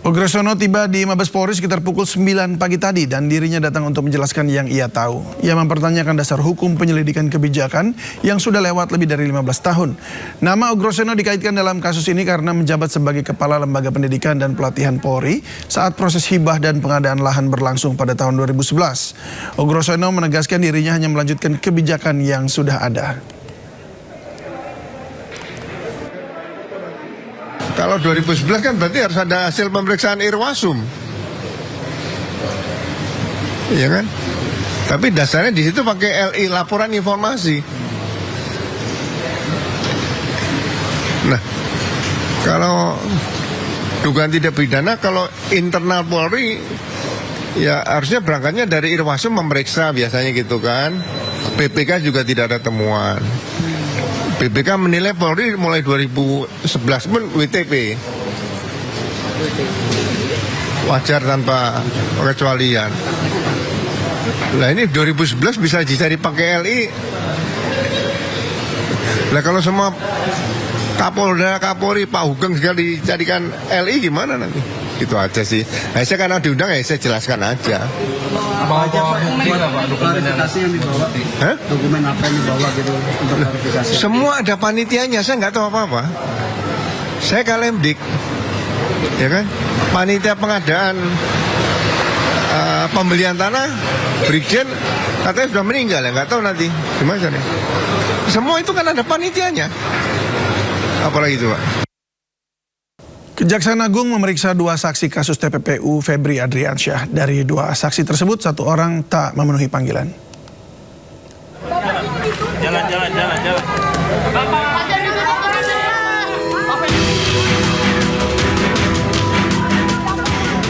Ogrosono tiba di Mabes Polri sekitar pukul 9 pagi tadi dan dirinya datang untuk menjelaskan yang ia tahu. Ia mempertanyakan dasar hukum penyelidikan kebijakan yang sudah lewat lebih dari 15 tahun. Nama Ogrosono dikaitkan dalam kasus ini karena menjabat sebagai Kepala Lembaga Pendidikan dan Pelatihan Polri saat proses hibah dan pengadaan lahan berlangsung pada tahun 2011. Ogrosono menegaskan dirinya hanya melanjutkan kebijakan yang sudah ada. Kalau 2011 kan berarti harus ada hasil pemeriksaan Irwasum, iya kan? Tapi dasarnya di situ pakai LI, laporan informasi. Nah, kalau dugaan tidak pidana, kalau internal Polri, ya harusnya berangkatnya dari Irwasum memeriksa biasanya gitu kan. BPK juga tidak ada temuan. BPK menilai Polri mulai 2011 pun WTP, wajar tanpa kecualian. Nah ini 2011 bisa dicari pakai LI. Nah kalau semua Kapolda, Kapolri, Pak Hugeng sekali dicarikan LI gimana nanti? Itu aja sih. Nah, saya karena diundang ya saya jelaskan aja. Apa aja Pak? Klarifikasi yang dibawa? Hah? Dokumen apa yang dibawa gitu untuk klarifikasi? Semua ada panitianya, saya nggak tahu apa-apa. Saya Kalemdik, ya kan? Panitia pengadaan pembelian tanah, Brigjen katanya sudah meninggal ya, nggak tahu nanti gimana nih. Semua itu kan ada panitianya. Apalagi itu Pak? Kejaksaan Agung memeriksa 2 saksi kasus TPPU Febri Adriansyah. Dari 2 saksi tersebut, 1 orang tak memenuhi panggilan. Jalan.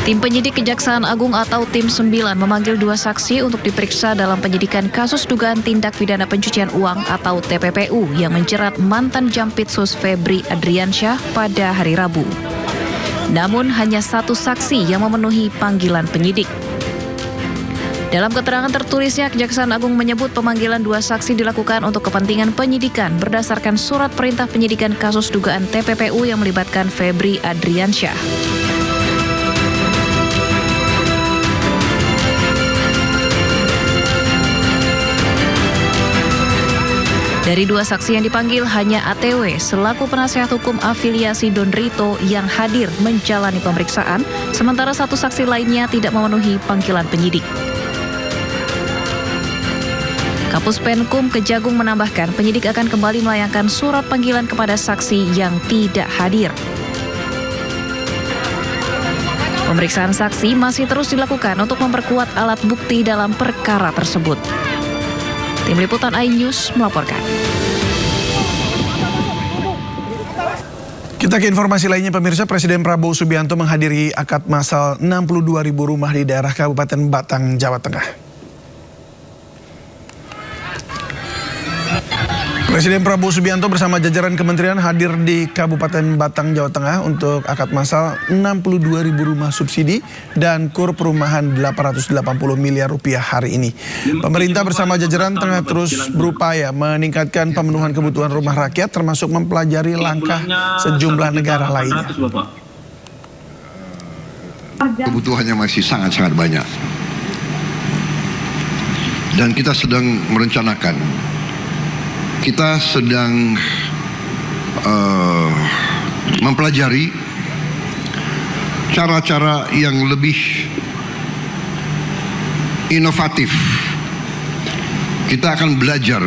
Tim penyidik Kejaksaan Agung atau Tim 9 memanggil 2 saksi untuk diperiksa dalam penyidikan kasus dugaan tindak pidana pencucian uang atau TPPU yang menjerat mantan Jampitsus Febri Adriansyah pada hari Rabu. Namun hanya 1 saksi yang memenuhi panggilan penyidik. Dalam keterangan tertulisnya, Kejaksaan Agung menyebut pemanggilan 2 saksi dilakukan untuk kepentingan penyidikan berdasarkan surat perintah penyidikan kasus dugaan TPPU yang melibatkan Febri Adriansyah. Dari 2 saksi yang dipanggil, hanya ATW selaku penasihat hukum afiliasi Don Rito yang hadir menjalani pemeriksaan, sementara 1 saksi lainnya tidak memenuhi panggilan penyidik. Kapus Penkum Kejagung menambahkan penyidik akan kembali melayangkan surat panggilan kepada saksi yang tidak hadir. Pemeriksaan saksi masih terus dilakukan untuk memperkuat alat bukti dalam perkara tersebut. Tim Liputan iNews melaporkan. Kita ke informasi lainnya pemirsa, Presiden Prabowo Subianto menghadiri akad massal 62.000 rumah di daerah Kabupaten Batang, Jawa Tengah. Presiden Prabowo Subianto bersama jajaran kementerian hadir di Kabupaten Batang, Jawa Tengah untuk akad massal 62.000 rumah subsidi dan kur perumahan 880 miliar rupiah hari ini. Pemerintah bersama jajaran tengah terus berupaya meningkatkan pemenuhan kebutuhan rumah rakyat termasuk mempelajari langkah sejumlah negara lainnya. Kebutuhannya masih sangat-sangat banyak. Dan kita sedang merencanakan. Kita sedang mempelajari cara-cara yang lebih inovatif. Kita akan belajar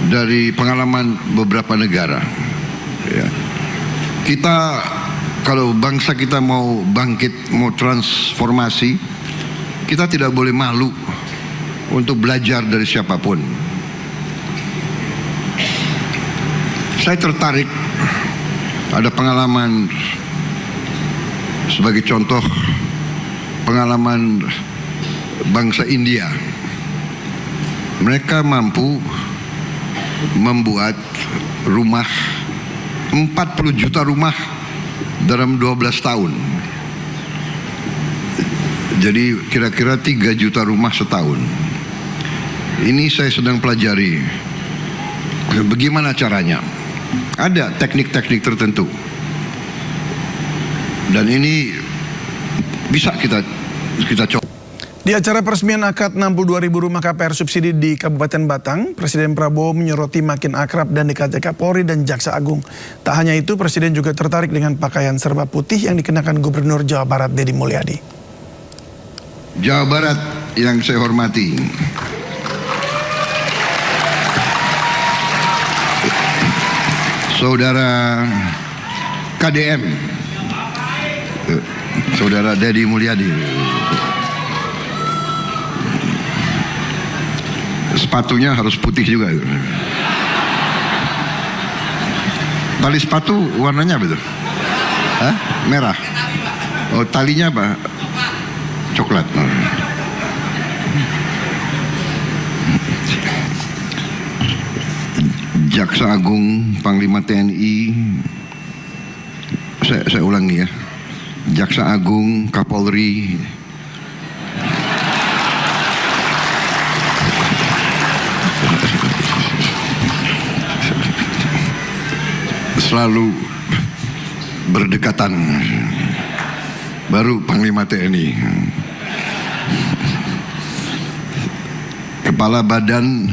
dari pengalaman beberapa negara. Ya. Kita, kalau bangsa kita mau bangkit, mau transformasi, kita tidak boleh malu untuk belajar dari siapapun. Saya tertarik, ada pengalaman sebagai contoh, pengalaman bangsa India. Mereka mampu membuat rumah, 40 juta rumah dalam 12 tahun. Jadi kira-kira 3 juta rumah setahun. Ini saya sedang pelajari bagaimana caranya. Ada teknik-teknik tertentu. Dan ini bisa kita coba. Di acara peresmian akad 62.000 rumah KPR subsidi di Kabupaten Batang, Presiden Prabowo menyoroti makin akrab dan dekatnya Kapolri dan Jaksa Agung. Tak hanya itu, Presiden juga tertarik dengan pakaian serba putih yang dikenakan Gubernur Jawa Barat Deddy Mulyadi. Jawa Barat yang saya hormati, Saudara KDM, Saudara Deddy Mulyadi. Sepatunya harus putih juga. Tali sepatu warnanya apa itu? Hah? Merah. Oh, talinya apa? Coklat. Jaksa Agung, Panglima TNI, saya ulangi ya. Jaksa Agung, Kapolri, selalu berdekatan. Baru Panglima TNI. Kepala Badan